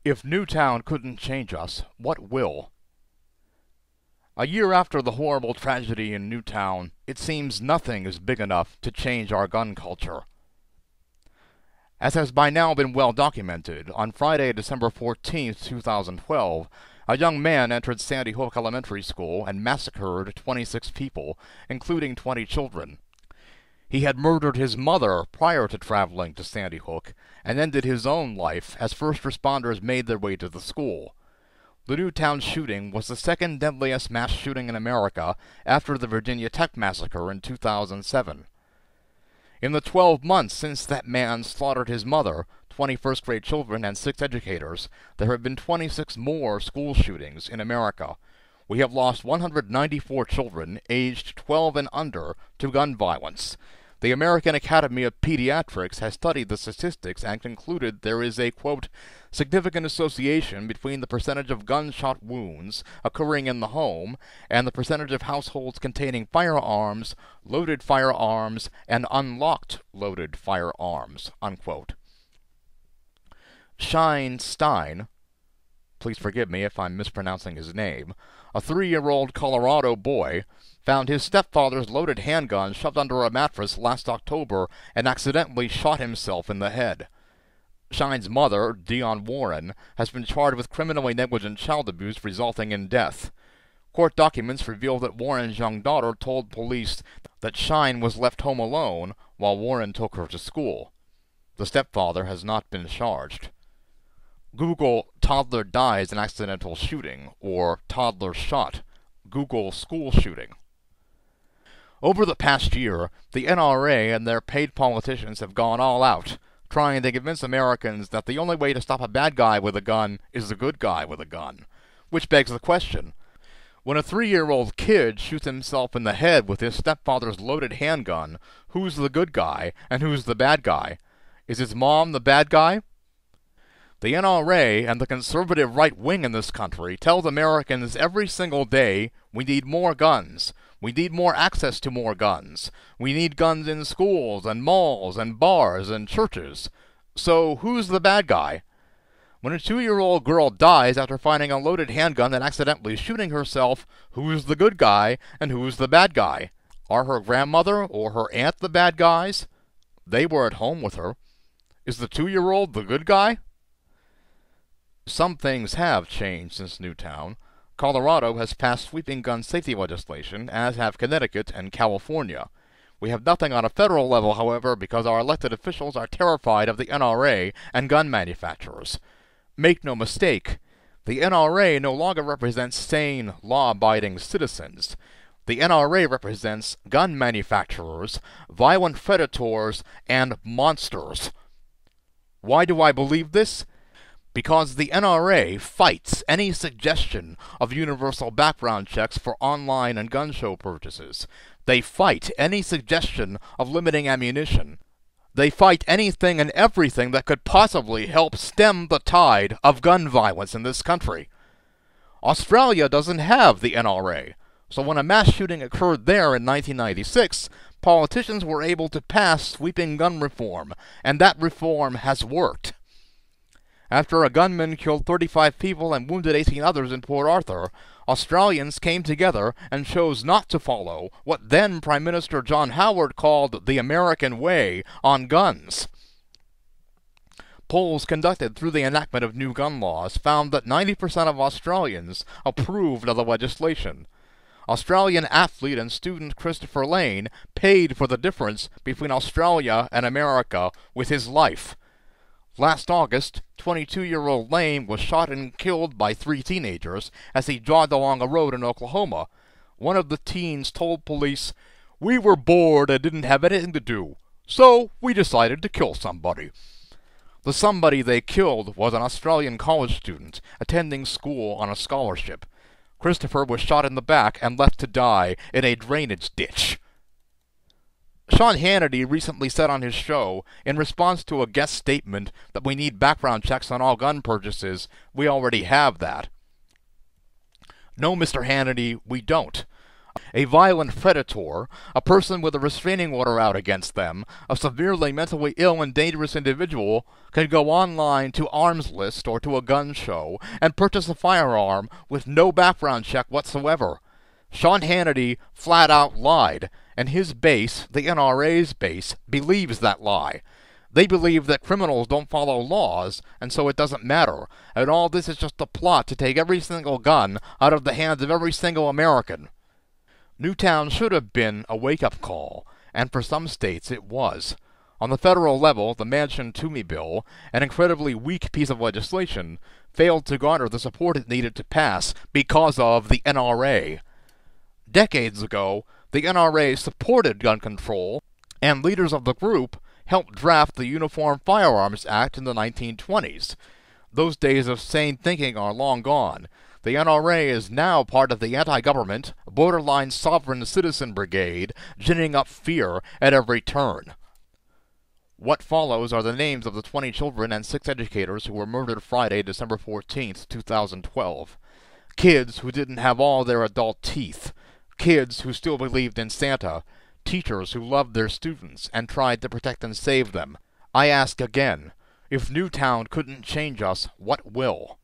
If Newtown couldn't change us, what will? A year after the horrible tragedy in Newtown, it seems nothing is big enough to change our gun culture. As has by now been well documented, on Friday, December 14th, 2012, a young man entered Sandy Hook Elementary School and massacred 26 people, including 20 children. He had murdered his mother prior to traveling to Sandy Hook, and ended his own life as first responders made their way to the school. The Newtown shooting was the second deadliest mass shooting in America after the Virginia Tech massacre in 2007. In the 12 months since that man slaughtered his mother, 20 first-grade children, and 6 educators, there have been 26 more school shootings in America. We have lost 194 children aged 12 and under to gun violence. The American Academy of Pediatrics has studied the statistics and concluded there is a, quote, significant association between the percentage of gunshot wounds occurring in the home and the percentage of households containing firearms, loaded firearms, and unlocked loaded firearms, unquote. Shine Stein, please forgive me if I'm mispronouncing his name, a 3-year-old Colorado boy, found his stepfather's loaded handgun shoved under a mattress last October and accidentally shot himself in the head. Shine's mother, Dionne Warren, has been charged with criminally negligent child abuse resulting in death. Court documents reveal that Warren's young daughter told police that Shine was left home alone while Warren took her to school. The stepfather has not been charged. Google toddler dies in accidental shooting, or toddler shot. Google school shooting. Over the past year, the NRA and their paid politicians have gone all out, trying to convince Americans that the only way to stop a bad guy with a gun is the good guy with a gun. Which begs the question, when a 3-year-old kid shoots himself in the head with his stepfather's loaded handgun, who's the good guy and who's the bad guy? Is his mom the bad guy? The NRA and the conservative right wing in this country tells Americans every single day we need more guns. We need more access to more guns. We need guns in schools and malls and bars and churches. So who's the bad guy? When a 2-year-old girl dies after finding a loaded handgun and accidentally shooting herself, who's the good guy and who's the bad guy? Are her grandmother or her aunt the bad guys? They were at home with her. Is the 2-year-old the good guy? Some things have changed since Newtown. Colorado has passed sweeping gun safety legislation, as have Connecticut and California. We have nothing on a federal level, however, because our elected officials are terrified of the NRA and gun manufacturers. Make no mistake, the NRA no longer represents sane, law-abiding citizens. The NRA represents gun manufacturers, violent predators, and monsters. Why do I believe this? Because the NRA fights any suggestion of universal background checks for online and gun show purchases. They fight any suggestion of limiting ammunition. They fight anything and everything that could possibly help stem the tide of gun violence in this country. Australia doesn't have the NRA, so when a mass shooting occurred there in 1996, politicians were able to pass sweeping gun reform, and that reform has worked. After a gunman killed 35 people and wounded 18 others in Port Arthur, Australians came together and chose not to follow what then Prime Minister John Howard called the American way on guns. Polls conducted through the enactment of new gun laws found that 90% of Australians approved of the legislation. Australian athlete and student Christopher Lane paid for the difference between Australia and America with his life. Last August, 22-year-old Lane was shot and killed by 3 teenagers as he jogged along a road in Oklahoma. One of the teens told police, "We were bored and didn't have anything to do, so we decided to kill somebody." The somebody they killed was an Australian college student attending school on a scholarship. Christopher was shot in the back and left to die in a drainage ditch. Sean Hannity recently said on his show, in response to a guest statement that we need background checks on all gun purchases, we already have that. No, Mr. Hannity, we don't. A violent predator, a person with a restraining order out against them, a severely mentally ill and dangerous individual, can go online to Arms List or to a gun show and purchase a firearm with no background check whatsoever. Sean Hannity flat out lied, and his base, the NRA's base, believes that lie. They believe that criminals don't follow laws, and so it doesn't matter, and all this is just a plot to take every single gun out of the hands of every single American. Newtown should have been a wake-up call, and for some states it was. On the federal level, the Manchin-Toomey bill, an incredibly weak piece of legislation, failed to garner the support it needed to pass because of the NRA. Decades ago, the NRA supported gun control, and leaders of the group helped draft the Uniform Firearms Act in the 1920s. Those days of sane thinking are long gone. The NRA is now part of the anti-government, borderline sovereign citizen brigade, ginning up fear at every turn. What follows are the names of the 20 children and 6 educators who were murdered Friday, December 14th, 2012. Kids who didn't have all their adult teeth. Kids who still believed in Santa. Teachers who loved their students and tried to protect and save them. I ask again, if Newtown couldn't change us, what will?